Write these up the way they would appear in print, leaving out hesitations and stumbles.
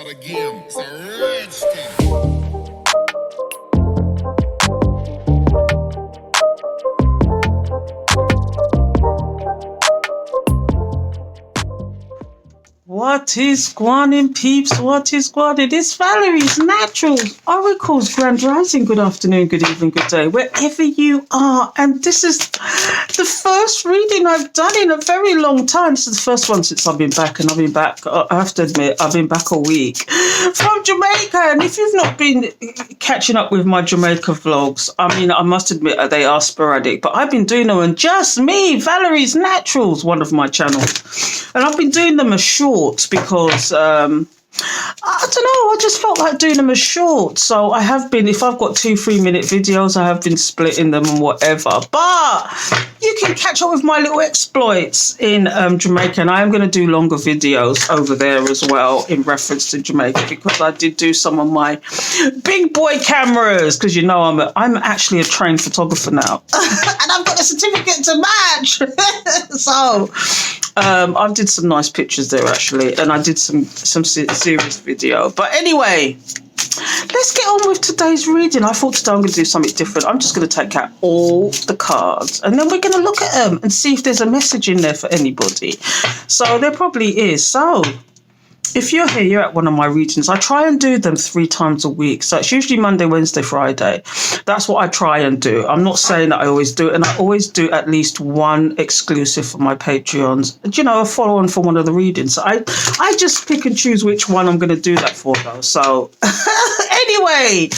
start again. It's a Redskin. What is Guanin peeps? What is Guanin? It's Valerie's Naturals, Oracles, Grand Rising. Good afternoon, good evening, good day, wherever you are. And this is the first reading I've done in a very long time. This is the first one since I've been back, and I've been back, I have to admit, I've been back a week from Jamaica. And if you've not been catching up with my Jamaica vlogs, I mean, I must admit they are sporadic, but I've been doing them on Just Me, Valerie's Naturals, one of my channels. And I've been doing them as short because I don't know, I just felt like doing them as short. So I have been, if I've got 2-3 minute videos, I have been splitting them and whatever. But you can catch up with my little exploits in Jamaica, and I am going to do longer videos over there as well in reference to Jamaica, because I did do some of my big boy cameras, because you know I'm actually a trained photographer now and I've got a certificate to match. So I did some nice pictures there actually, and I did some serious video. But anyway, let's get on with today's reading. I thought today I'm going to do something different. I'm just going to take out all the cards, and then we're going to look at them and see if there's a message in there for anybody. So there probably is. So if you're here, you're at one of my readings. I try and do them 3 times a week. So it's usually Monday, Wednesday, Friday. That's what I try and do. I'm not saying that I always do it. And I always do at least one exclusive for my Patreons. You know, a follow-on for one of the readings. So I just pick and choose which one I'm going to do that for, though. So anyway,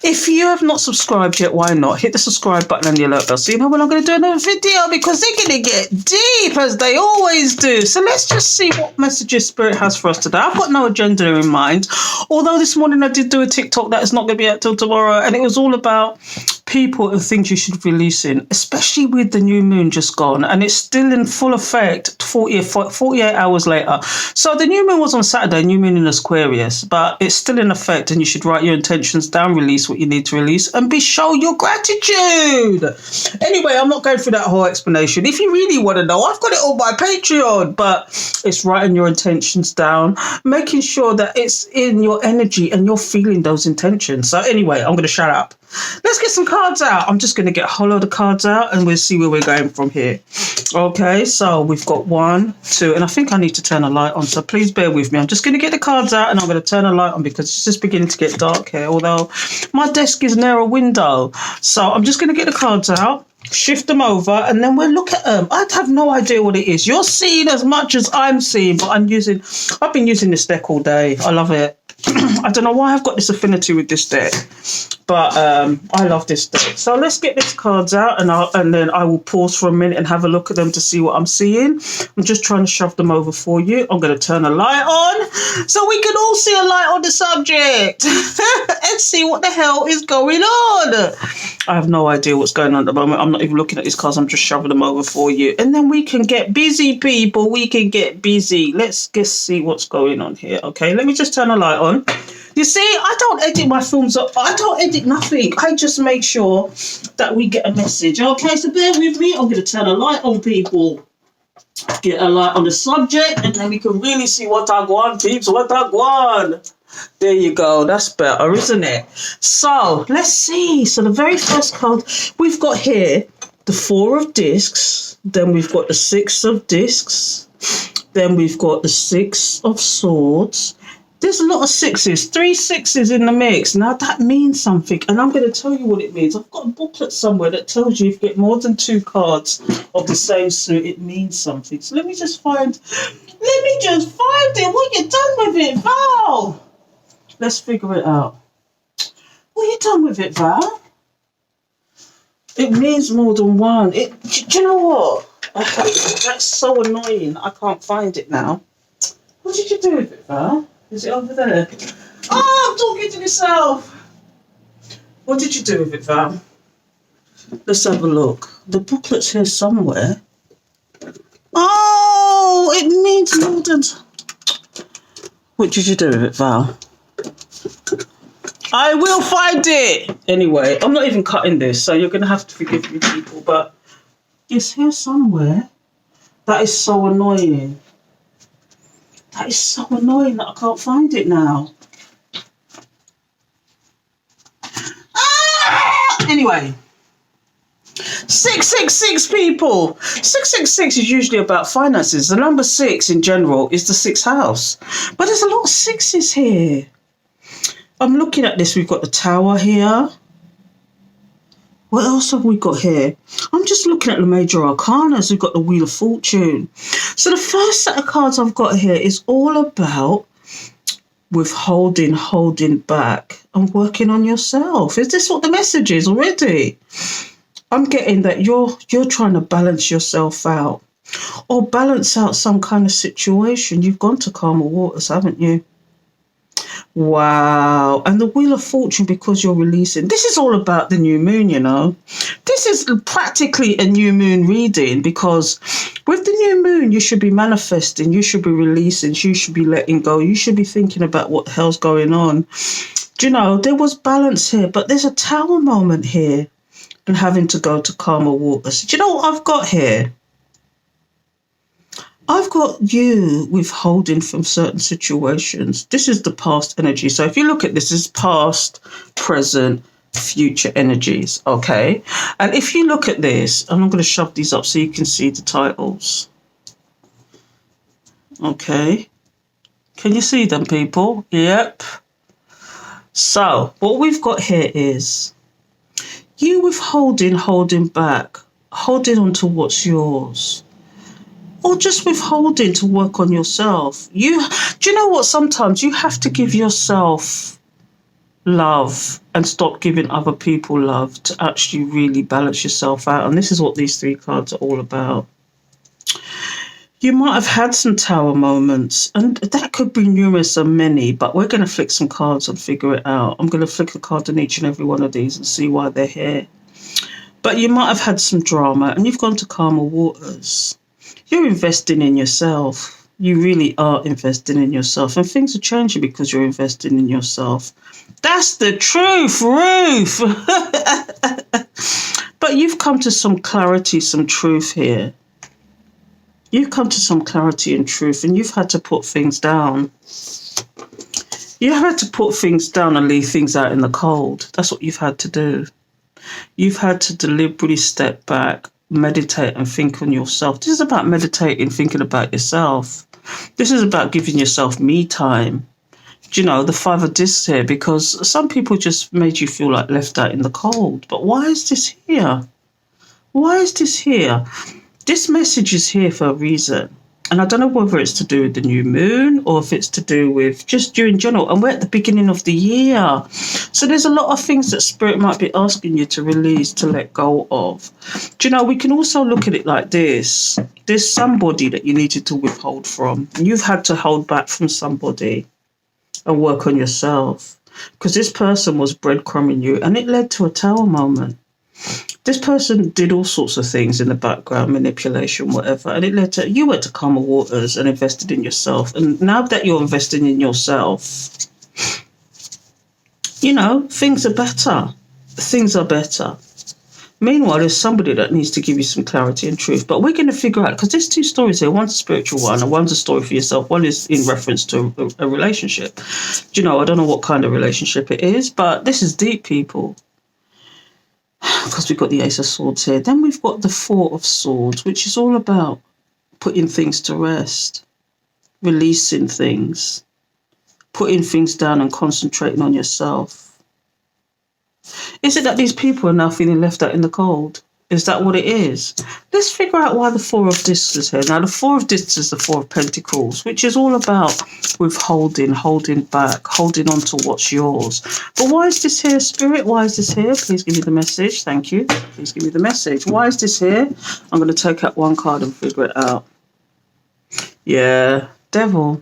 if you have not subscribed yet, why not? Hit the subscribe button and the alert bell so you know when I'm going to do another video, because they're going to get deep, as they always do. So let's just see what messages Spirit has for us today. I've got no agenda in mind, although this morning I did do a TikTok that is not going to be out till tomorrow, and it was all about people and things you should release in, especially with the new moon just gone, and it's still in full effect 48 hours later. So the new moon was on Saturday, new moon in Aquarius, but it's still in effect, and you should write your intentions down, release what you need to release, and show your gratitude. Anyway, I'm not going through that whole explanation. If you really want to know, I've got it on my Patreon, but it's writing your intentions down, making sure that it's in your energy and you're feeling those intentions. So anyway, I'm going to shut up. Let's get some cards out. I'm just going to get a whole load of cards out and we'll see where we're going from here. Okay, so we've got 1, 2, and I think I need to turn a light on, so please bear with me. I'm just going to get the cards out and I'm going to turn a light on because it's just beginning to get dark here, although my desk is near a window. So I'm just going to get the cards out, shift them over, and then we'll look at them. I have no idea what it is. You're seeing as much as I'm seeing, but I've been using this deck all day. I love it. I don't know why I've got this affinity with this deck, but I love this deck. So let's get these cards out, and then I will pause for a minute and have a look at them to see what I'm seeing. I'm just trying to shove them over for you. I'm going to turn a light on so we can all see a light on the subject and see what the hell is going on. I have no idea what's going on at the moment. I'm not even looking at these cards. I'm just shoving them over for you. And then we can get busy, people. We can get busy. Let's just see what's going on here. Okay, let me just turn a light on. You see, I don't edit my films up. I don't edit nothing. I just make sure that we get a message. Okay, so bear with me. I'm going to turn a light on, people. Get a light on the subject, and then we can really see what I want, peeps. What I want. There you go. That's better, isn't it? So let's see. So the very first card we've got here, the 4 of discs. Then we've got the 6 of discs. Then we've got the 6 of swords. There's a lot of 6s, 3 6s in the mix. Now that means something, and I'm going to tell you what it means. I've got a booklet somewhere that tells you if you get more than 2 cards of the same suit, it means something. So let me just find it. What you done with it, Val? Let's figure it out. What you done with it, Val? It means more than one. Do you know what? That's so annoying. I can't find it now. What did you do with it, Val? Is it over there? Oh, I'm talking to myself. What did you do with it, Val? Let's have a look. The booklet's here somewhere. Oh, it means more than... What did you do with it, Val? I will find it. Anyway, I'm not even cutting this, so you're going to have to forgive me, people, but it's here somewhere. That is so annoying. That is so annoying that I can't find it now. Anyway, 666 people. 666 is usually about finances. The number 6 in general is the sixth house. But there's a lot of sixes here. I'm looking at this. We've got the Tower here. What else have we got here? I'm just looking at the major arcanas. We've got the Wheel of Fortune. So the first set of cards I've got here is all about withholding, holding back, and working on yourself. Is this what the message is already? I'm getting that you're trying to balance yourself out, or balance out some kind of situation. You've gone to calmer waters, haven't you? Wow. And the Wheel of Fortune, because you're releasing. This is all about the new moon, you know. This is practically a new moon reading, because with the new moon, you should be manifesting, you should be releasing, you should be letting go, you should be thinking about what the hell's going on. Do you know, there was balance here, but there's a Tower moment here and having to go to calmer waters. Do you know what I've got here? I've got you withholding from certain situations. This is the past energy. So if you look at this, it's past, present, future energies, okay? And if you look at this, and I'm going to shove these up so you can see the titles. Okay. Can you see them, people? Yep. So what we've got here is you withholding, holding back, holding on to what's yours. Or just withholding to work on yourself. Do you know what? Sometimes you have to give yourself love and stop giving other people love to actually really balance yourself out. And this is what these 3 cards are all about. You might have had some Tower moments, and that could be numerous and many, but we're going to flick some cards and figure it out. I'm going to flick a card on each and every one of these and see why they're here. But you might have had some drama, and you've gone to calmer waters. You're investing in yourself. You really are investing in yourself. And things are changing because you're investing in yourself. That's the truth, Ruth. But you've come to some clarity, some truth here. You've come to some clarity and truth, and you've had to put things down. You've had to put things down and leave things out in the cold. That's what you've had to do. You've had to deliberately step back, meditate and think on yourself. This is about meditating, thinking about yourself. This is about giving yourself me time. Do you know, the 5 of discs here, because some people just made you feel like left out in the cold. But why is this here? Why is this here? This message is here for a reason. And I don't know whether it's to do with the new moon or if it's to do with just you in general. And we're at the beginning of the year. So there's a lot of things that Spirit might be asking you to release, to let go of. Do you know, we can also look at it like this. There's somebody that you needed to withhold from. And you've had to hold back from somebody and work on yourself. Because this person was breadcrumbing you, and it led to a Tower moment. This person did all sorts of things in the background, manipulation, whatever, and it led to, you went to calmer waters and invested in yourself. And now that you're investing in yourself, you know, things are better. Things are better. Meanwhile, there's somebody that needs to give you some clarity and truth. But we're going to figure out, because there's 2 stories here. One's a spiritual one and one's a story for yourself. One is in reference to a relationship. Do you know, I don't know what kind of relationship it is, but this is deep, people. Because we've got the Ace of Swords here. Then we've got the 4 of Swords, which is all about putting things to rest, releasing things, putting things down and concentrating on yourself. Is it that these people are now feeling left out in the cold? Is that what it is? Let's figure out why the 4 of Discs is here. Now, the 4 of Discs is the 4 of Pentacles, which is all about withholding, holding back, holding on to what's yours. But why is this here, Spirit? Why is this here? Please give me the message. Thank you. Please give me the message. Why is this here? I'm going to take out one card and figure it out. Yeah, Devil.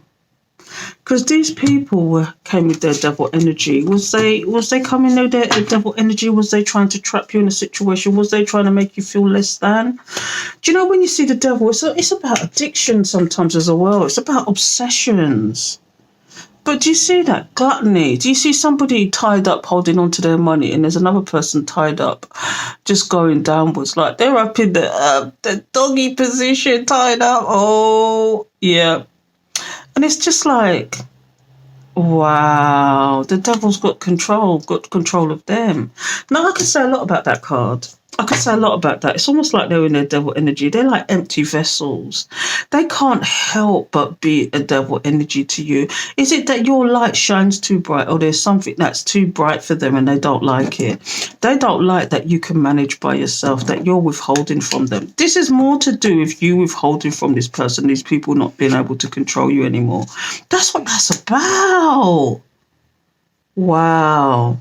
Because these people came with their devil energy. Was they coming with their devil energy? Was they trying to trap you in a situation? Was they trying to make you feel less than? Do you know, when you see the devil, it's about addiction sometimes as well. It's about obsessions. But do you see that? Gluttony. Do you see somebody tied up holding on to their money, and there's another person tied up just going downwards? Like they're up in the doggy position, tied up. Oh, yeah. And it's just like, wow, the devil's got control of them. Now, I could say a lot about that card. I could say a lot about that. It's almost like they're in their devil energy. They're like empty vessels. They can't help but be a devil energy to you. Is it that your light shines too bright, or there's something that's too bright for them and they don't like it? They don't like that you can manage by yourself, that you're withholding from them. This is more to do with you withholding from this person, these people not being able to control you anymore. That's what that's about. Wow.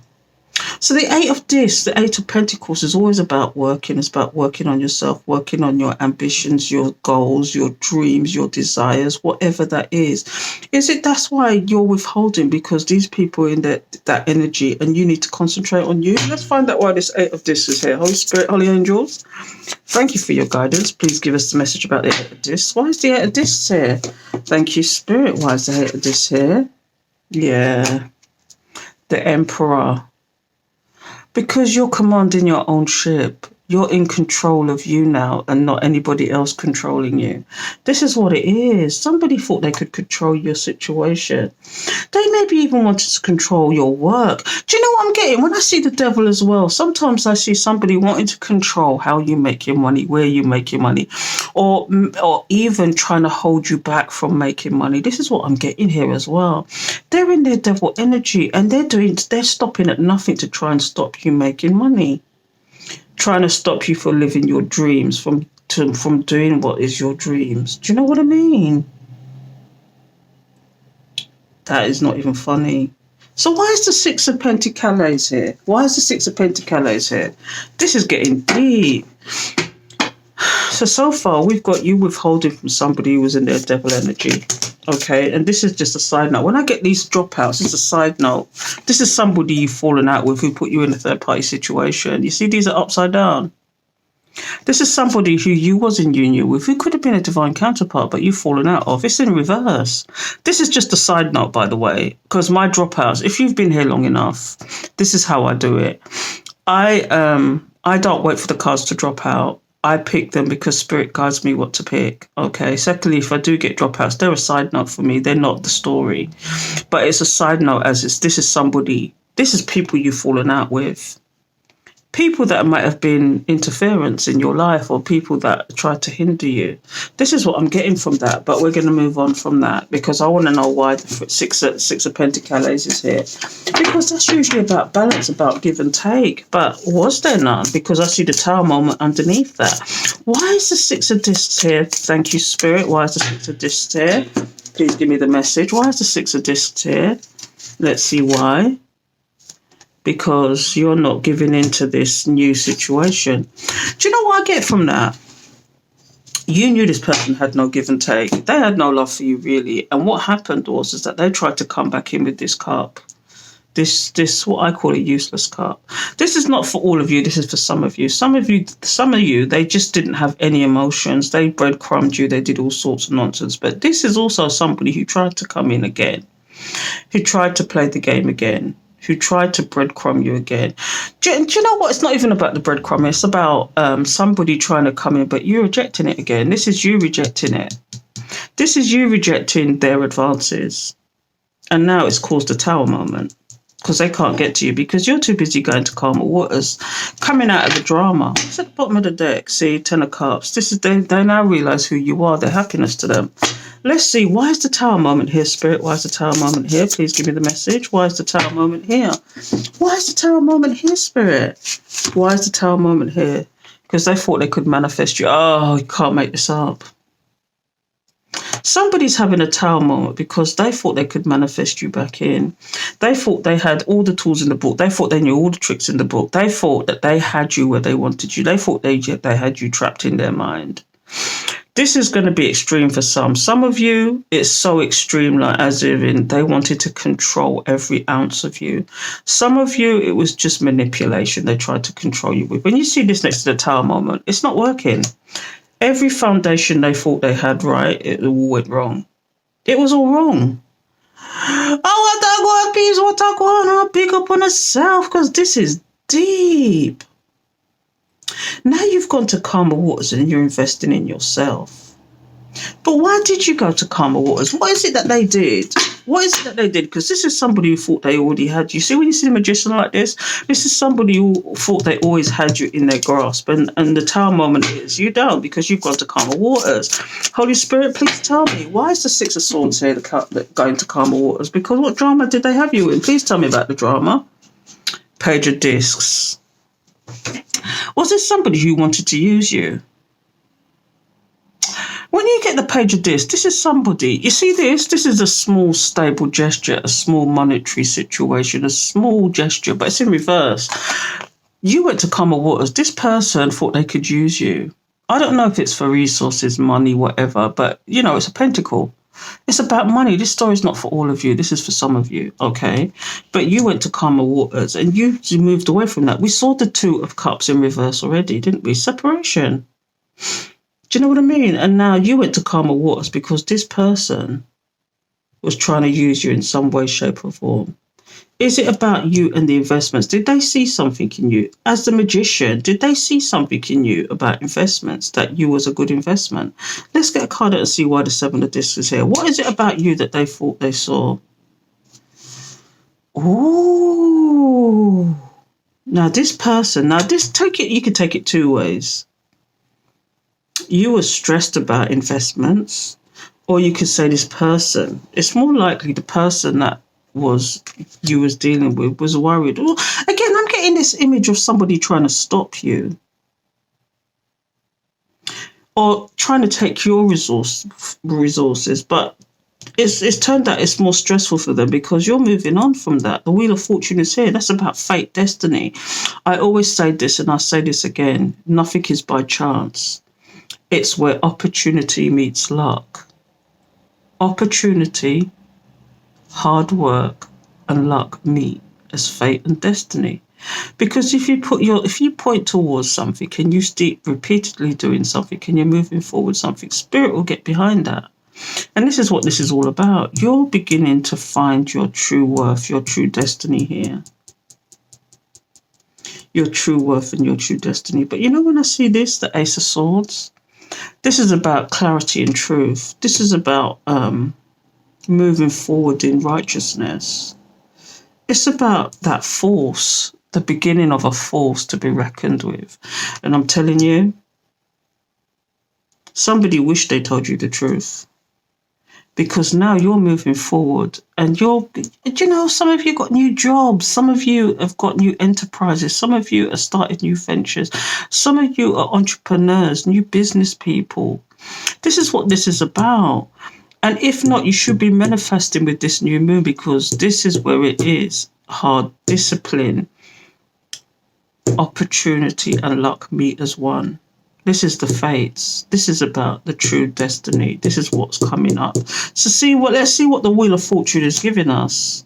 So the Eight of Discs, the Eight of Pentacles is always about working. It's about working on yourself, working on your ambitions, your goals, your dreams, your desires, whatever that is. Is it that's why you're withholding? Because these people are in that energy and you need to concentrate on you? Let's find out why this Eight of Discs is here. Holy Spirit, Holy Angels, thank you for your guidance. Please give us the message about the Eight of Discs. Why is the Eight of Discs here? Thank you, Spirit. Why is the Eight of Discs here? Yeah. The Emperor. Because you're commanding your own ship. You're in control of you now and not anybody else controlling you. This is what it is. Somebody thought they could control your situation. They maybe even wanted to control your work. Do you know what I'm getting? When I see the devil as well, sometimes I see somebody wanting to control how you make your money, where you make your money, or even trying to hold you back from making money. This is what I'm getting here as well. They're in their devil energy and they're stopping at nothing to try and stop you making money. Trying to stop you from living your dreams, from doing what is your dreams. Do you know what I mean? That is not even funny. So why is the Six of Pentacles here? Why is the Six of Pentacles here? This is getting deep. So far, we've got you withholding from somebody who was in their devil energy. Okay, and this is just a side note. When I get these dropouts, it's a side note. This is somebody you've fallen out with who put you in a third-party situation. You see, these are upside down. This is somebody who you was in union with, who could have been a divine counterpart, but you've fallen out of. It's in reverse. This is just a side note, by the way, because my dropouts, if you've been here long enough, this is how I do it. I don't wait for the cards to drop out. I pick them because Spirit guides me what to pick. Okay. Secondly, if I do get dropouts, they're a side note for me. They're not the story. But it's a side note this is people you've fallen out with. People that might have been interference in your life or people that tried to hinder you. This is what I'm getting from that. But we're going to move on from that because I want to know why the Six of Pentacles is here. Because that's usually about balance, about give and take. But was there none? Because I see the Tower moment underneath that. Why is the Six of Discs here? Thank you, Spirit. Why is the Six of Discs here? Please give me the message. Why is the Six of Discs here? Let's see why. Because you're not giving in to this new situation. Do you know what I get from that? You knew this person had no give and take. They had no love for you, really. And what happened was that they tried to come back in with this cup. This what I call a useless cup. This is not for all of you. This is for some of you. Some of you, they just didn't have any emotions. They breadcrumbed you. They did all sorts of nonsense. But this is also somebody who tried to come in again, who tried to play the game again, who tried to breadcrumb you again. Do you know what? It's not even about the breadcrumb. It's about somebody trying to come in, but you rejecting it again. This is you rejecting it. This is you rejecting their advances. And now it's caused a Tower moment because they can't get to you because you're too busy going to calmer waters, coming out of the drama. It's at the bottom of the deck. See, Ten of Cups. This is they now realise who you are. They're happiness to them. Let's see, why is the Tower moment here, Spirit? Why is the Tower moment here? Please give me the message. Why is the Tower moment here? Why is the Tower moment here, Spirit? Why is the Tower moment here? Because they thought they could manifest you. Oh, you can't make this up. Somebody's having a Tower moment because they thought they could manifest you back in. They thought they had all the tools in the book. They thought they knew all the tricks in the book. They thought that they had you where they wanted you. They thought they had you trapped in their mind. This is going to be extreme for some. Some of you, it's so extreme, like as if they wanted to control every ounce of you. Some of you, it was just manipulation they tried to control you with. When you see this next to the Tower moment, it's not working. Every foundation they thought they had right, it all went wrong. It was all wrong. Oh, what I want to pick up on yourself because this is deep. Now you've gone to calmer waters and you're investing in yourself. But why did you go to Karma Waters? What is it that they did? What is it that they did? Because this is somebody who thought they already had you. See, when you see a magician like this is somebody who thought they always had you in their grasp. And the Tower moment is, you don't, because you've gone to Karma Waters. Holy Spirit, please tell me, why is the Six of Swords here going to Karma Waters? Because what drama did they have you in? Please tell me about the drama. Page of Discs. Was this somebody who wanted to use you? When you get the Page of Discs, this is somebody, you see this is a small stable gesture, a small monetary situation, a small gesture, but it's in reverse. You went to Karma Waters. This person thought they could use you. I don't know if it's for resources, money, whatever, but, it's a pentacle. It's about money. This story is not for all of you. This is for some of you, okay? But you went to Karma Waters and you moved away from that. We saw the Two of Cups in reverse already, didn't we? Separation. Do you know what I mean? And now you went to Karma Waters because this person was trying to use you in some way, shape or form. Is it about you and the investments? Did they see something in you? As the magician, did they see something in you about investments, that you was a good investment? Let's get a card out and see why the Seven of Discs is here. What is it about you that they thought they saw? Ooh. Now this person, you can take it two ways. You were stressed about investments, or you could say this person, it's more likely the person that you was dealing with was worried. Well, again, I'm getting this image of somebody trying to stop you or trying to take your resources, but it's turned out it's more stressful for them because you're moving on from that. The Wheel of Fortune is here. That's about fate, destiny. I always say this, and I'll say this again. Nothing is by chance. It's where opportunity meets luck. Opportunity, hard work, and luck meet as fate and destiny. Because if you point towards something and you keep repeatedly doing something and you're moving forward something, spirit will get behind that. And this is what this is all about. You're beginning to find your true worth, your true destiny here. Your true worth and your true destiny. But when I see this, the Ace of Swords, this is about clarity and truth. This is about moving forward in righteousness. It's about that force, the beginning of a force to be reckoned with. And I'm telling you, somebody wished they told you the truth. Because now you're moving forward and some of you got new jobs. Some of you have got new enterprises. Some of you have started new ventures. Some of you are entrepreneurs, new business people. This is what this is about. And if not, you should be manifesting with this new moon because this is where it is. Hard discipline, opportunity and luck meet as one. This is the fates. This is about the true destiny. This is what's coming up. So let's see what the Wheel of Fortune is giving us.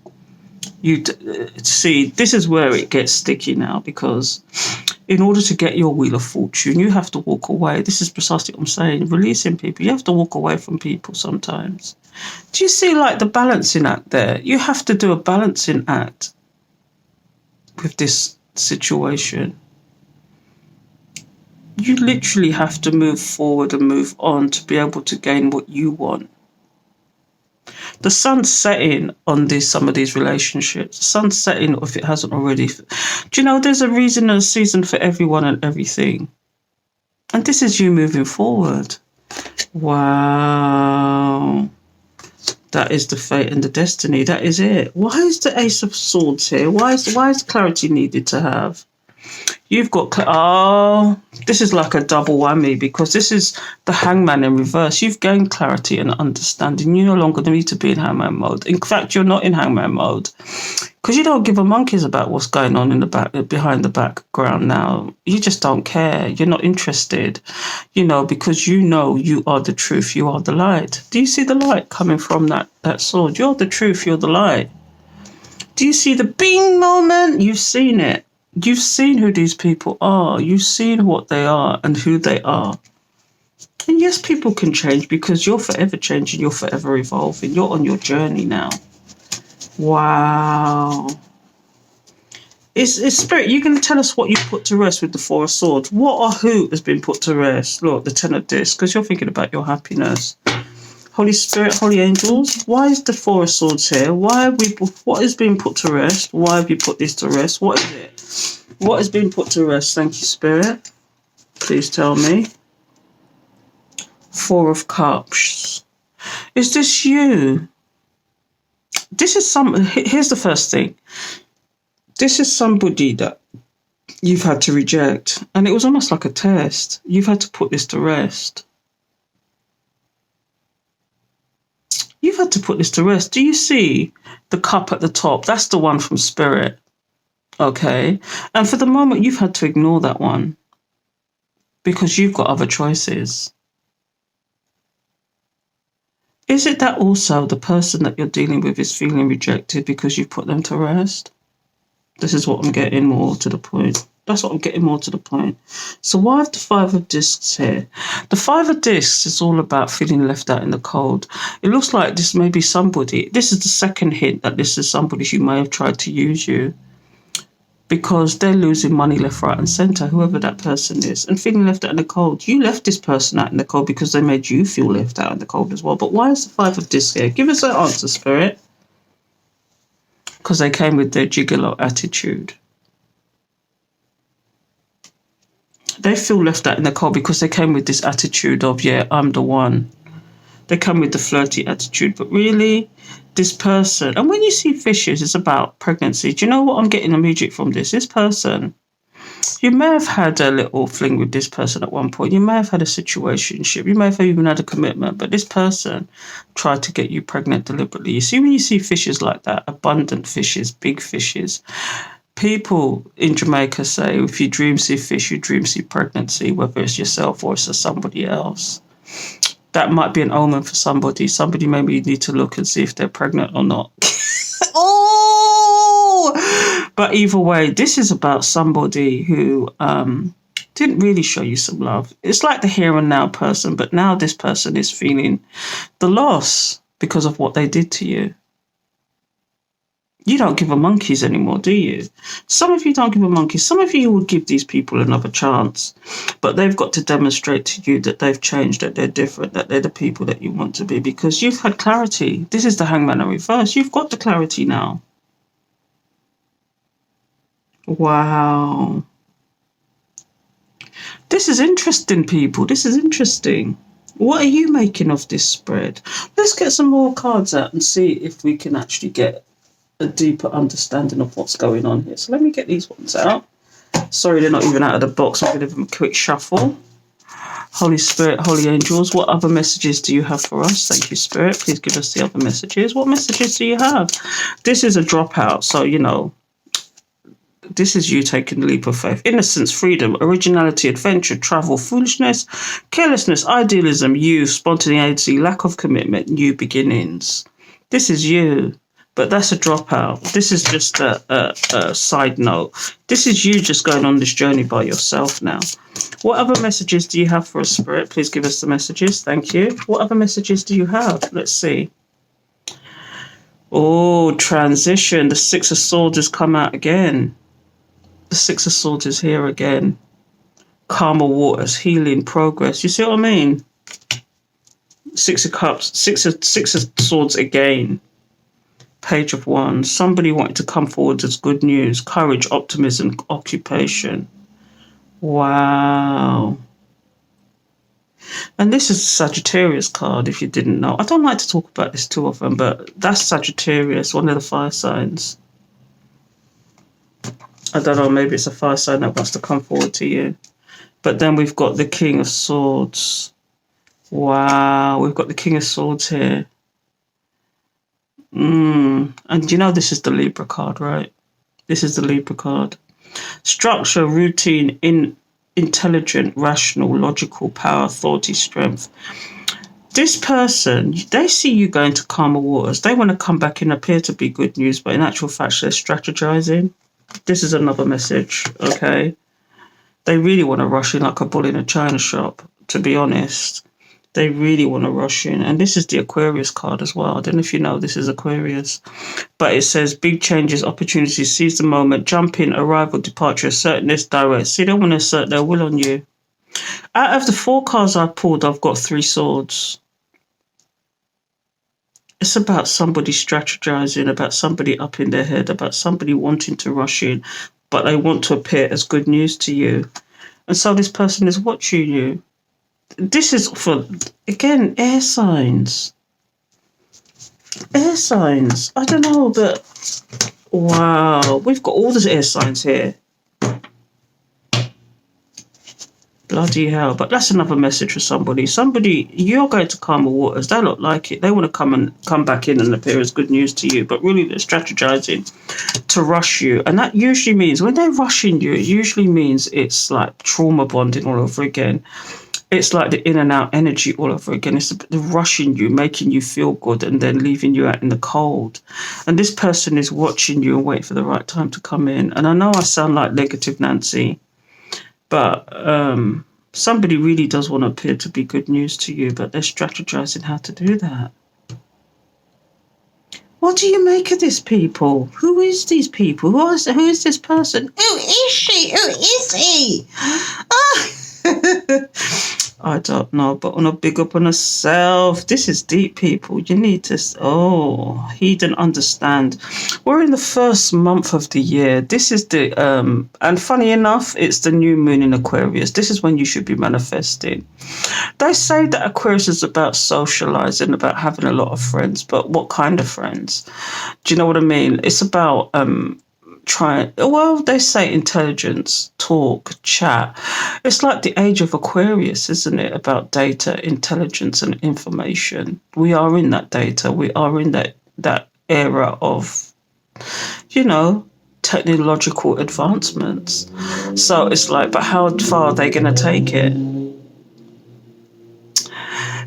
See, this is where it gets sticky now because in order to get your Wheel of Fortune, you have to walk away. This is precisely what I'm saying. Releasing people. You have to walk away from people sometimes. Do you see like the balancing act there? You have to do a balancing act with this situation. You literally have to move forward and move on to be able to gain what you want. The sun's setting on some of these relationships. The sun's setting, if it hasn't already. Do you know there's a reason and a season for everyone and everything? And this is you moving forward. Wow. That is the fate and the destiny. That is it. Why is the Ace of Swords here? Why is clarity needed to have? You've got, this is like a double whammy because this is the Hangman in reverse. You've gained clarity and understanding. You no longer need to be in Hangman mode. In fact, you're not in Hangman mode because you don't give a monkeys about what's going on in the back, behind the background now. You just don't care. You're not interested, because you are the truth. You are the light. Do you see the light coming from that sword? You're the truth. You're the light. Do you see the bing moment? You've seen it. You've seen who these people are. You've seen what they are and who they are. And yes, people can change because you're forever changing. You're forever evolving. You're on your journey now. Wow. Is Spirit, you're going to tell us what you put to rest with the Four of Swords. What or who has been put to rest? Look, the Ten of Discs, because you're thinking about your happiness. Holy Spirit, Holy Angels, why is the Four of Swords here? What is being put to rest? Why have you put this to rest? What is it? What has been put to rest? Thank you, Spirit. Please tell me. Four of Cups. Is this you? Here's the first thing. This is somebody that you've had to reject. And it was almost like a test. You've had to put this to rest. You've had to put this to rest. Do you see the cup at the top? That's the one from Spirit. Okay. And for the moment, you've had to ignore that one because you've got other choices. Is it that also the person that you're dealing with is feeling rejected because you've put them to rest? This is what I'm getting more to the point. That's what I'm getting more to the point. So why have the Five of Discs here? The Five of Discs is all about feeling left out in the cold. It looks like this may be somebody. This is the second hint that this is somebody who may have tried to use you because they're losing money left, right and centre, whoever that person is, and feeling left out in the cold. You left this person out in the cold because they made you feel left out in the cold as well. But why is the Five of Discs here? Give us an answer, Spirit. Because they came with their gigolo attitude. They feel left out in the cold because they came with this attitude of, yeah, I'm the one. They come with the flirty attitude. But really, this person, and when you see fishes, it's about pregnancy. Do you know what I'm getting immediate from this? This person, you may have had a little fling with this person at one point. You may have had a situationship. You may have even had a commitment. But this person tried to get you pregnant deliberately. You see, when you see fishes like that, abundant fishes, big fishes, people in Jamaica say, if you dream see fish, you dream see pregnancy, whether it's yourself or it's somebody else. That might be an omen for somebody. Somebody maybe need to look and see if they're pregnant or not. Oh! But either way, this is about somebody who didn't really show you some love. It's like the here and now person, but now this person is feeling the loss because of what they did to you. You don't give a monkeys anymore, do you? Some of you don't give a monkey. Some of you would give these people another chance, but they've got to demonstrate to you that they've changed, that they're different, that they're the people that you want to be, because you've had clarity. This is the Hangman in reverse. You've got the clarity now. Wow. This is interesting, people. This is interesting. What are you making of this spread? Let's get some more cards out and see if we can actually get a deeper understanding of what's going on here. So let me get these ones out. Sorry, they're not even out of the box. I'm going to give them a quick shuffle. Holy Spirit, Holy Angels, what other messages do you have for us? Thank you, Spirit. Please give us the other messages. What messages do you have? This is a dropout, so, you know, this is you taking the leap of faith. Innocence, freedom, originality, adventure, travel, foolishness, carelessness, idealism, youth, spontaneity, lack of commitment, new beginnings. This is you. But that's a dropout. This is just a side note. This is you just going on this journey by yourself now. What other messages do you have for us, Spirit? Please give us the messages. Thank you. What other messages do you have? Let's see. Oh, transition. The Six of Swords has come out again. The Six of Swords is here again. Calmer waters, healing, progress. You see what I mean? Six of Cups, Six of Swords again. Page of Wands. Somebody wanted to come forward as good news, courage, optimism, occupation. Wow. And this is a Sagittarius card, if you didn't know. I don't like to talk about this too often, but that's Sagittarius, one of the fire signs. I don't know, maybe it's a fire sign that wants to come forward to you. But then we've got the King of Swords. Wow, we've got the King of Swords here. And you know this is the Libra card, right? This is the Libra card. Structure, routine, intelligent, rational, logical, power, authority, strength. This person, they see you going to calmer waters. They want to come back and appear to be good news, but in actual fact, they're strategizing. This is another message, okay? They really want to rush in like a bull in a china shop, to be honest. They really want to rush in. And this is the Aquarius card as well. I don't know if you know this is Aquarius. But it says big changes, opportunities, seize the moment, jump in, arrival, departure, assertiveness, direct. See, they want to assert their will on you. Out of the 4 cards I pulled, I've got 3 swords. It's about somebody strategizing, about somebody up in their head, about somebody wanting to rush in, but they want to appear as good news to you. And so this person is watching you. This is for, again, air signs. Air signs. I don't know, but wow, we've got all the air signs here. Bloody hell. But that's another message for somebody. Somebody, you're going to calmer waters. They don't like it. They want to come back in and appear as good news to you. But really, they're strategizing to rush you. And that usually means, when they're rushing you, it usually means it's like trauma bonding all over again. It's like the in and out energy all over again. It's the rushing you, making you feel good, and then leaving you out in the cold. And this person is watching you and waiting for the right time to come in. And I know I sound like negative Nancy, but somebody really does want to appear to be good news to you, but they're strategizing how to do that. What do you make of this, people? Who is these people? Who is this person? Who is she? Who is he? I don't know, but on a big up on herself. This is deep, people. You need to, he didn't understand. We're in the first month of the year. This is the, and funny enough, it's the new moon in Aquarius. This is when you should be manifesting. They say that Aquarius is about socializing, about having a lot of friends, but what kind of friends? Do you know what I mean? It's about, they say intelligence, talk, chat. It's like the age of Aquarius, isn't it? About data, intelligence, and information. We are in that data. We are in that era of, technological advancements. So it's like, but how far are they going to take it?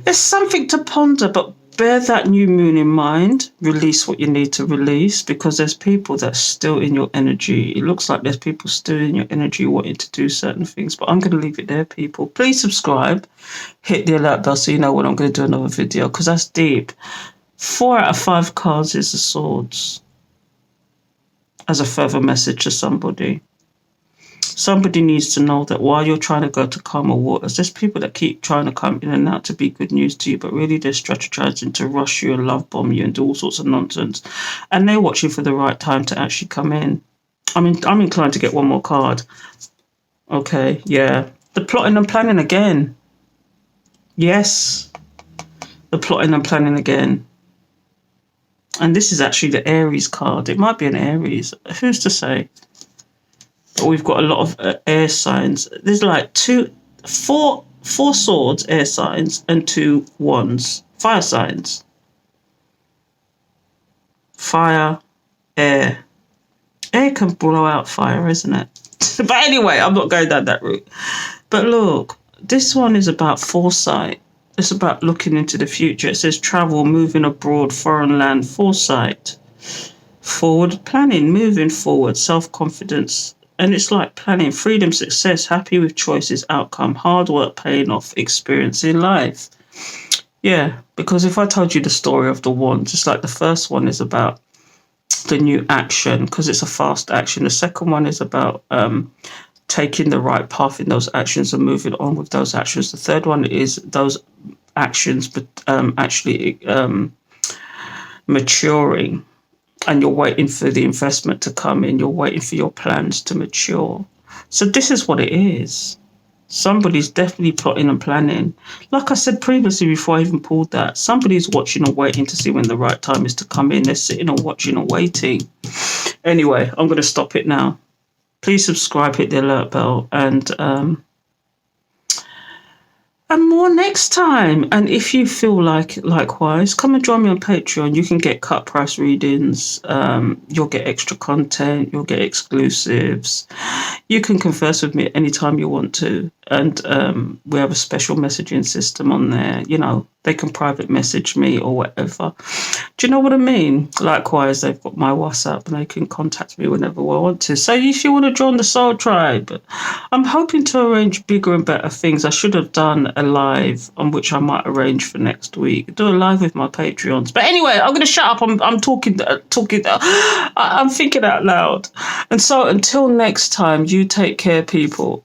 There's something to ponder, but bear that new moon in mind. Release what you need to release, because there's people that's still in your energy. It looks like there's people still in your energy wanting to do certain things, but I'm going to leave it there, people. Please subscribe, hit the alert bell so you know when I'm going to do another video, because that's deep. 4 out of 5 cards is the Swords, as a further message to somebody. Somebody needs to know that while you're trying to go to calmer waters, there's people that keep trying to come in and out to be good news to you, but really they're strategizing to rush you and love bomb you and do all sorts of nonsense. And they're watching for the right time to actually come in. I'm inclined to get one more card. Okay, yeah. The plotting and planning again. Yes. The plotting and planning again. And this is actually the Aries card. It might be an Aries. Who's to say? We've got a lot of air signs. There's like four swords, air signs, and 2 wands, fire signs. Fire, air. Air can blow out fire, isn't it? But anyway, I'm not going down that route. But look, this one is about foresight. It's about looking into the future. It says travel, moving abroad, foreign land, foresight. Forward planning, moving forward, self-confidence. And it's like planning, freedom, success, happy with choices, outcome, hard work paying off, experience in life. Yeah, because if I told you the story of the wands, it's like the first one is about the new action, because it's a fast action. The second one is about taking the right path in those actions and moving on with those actions. The third one is those actions, but actually maturing. And you're waiting for the investment to come in. You're waiting for your plans to mature. So this is what it is. Somebody's definitely plotting and planning. Like I said previously, before I even pulled that, somebody's watching and waiting to see when the right time is to come in. They're sitting and watching and waiting. Anyway, I'm going to stop it now. Please subscribe, hit the alert bell, and more next time. And if you feel likewise, come and join me on Patreon. You can get cut price readings. You'll get extra content. You'll get exclusives. You can converse with me anytime you want to. And we have a special messaging system on there. They can private message me or whatever. Do you know what I mean? Likewise, they've got my WhatsApp and they can contact me whenever I want to. So if you want to join the Soul Tribe, I'm hoping to arrange bigger and better things. I should have done a live, on which I might arrange for next week. Do a live with my Patreons. But anyway, I'm going to shut up. I'm talking. I'm thinking out loud. And so until next time, you take care, people.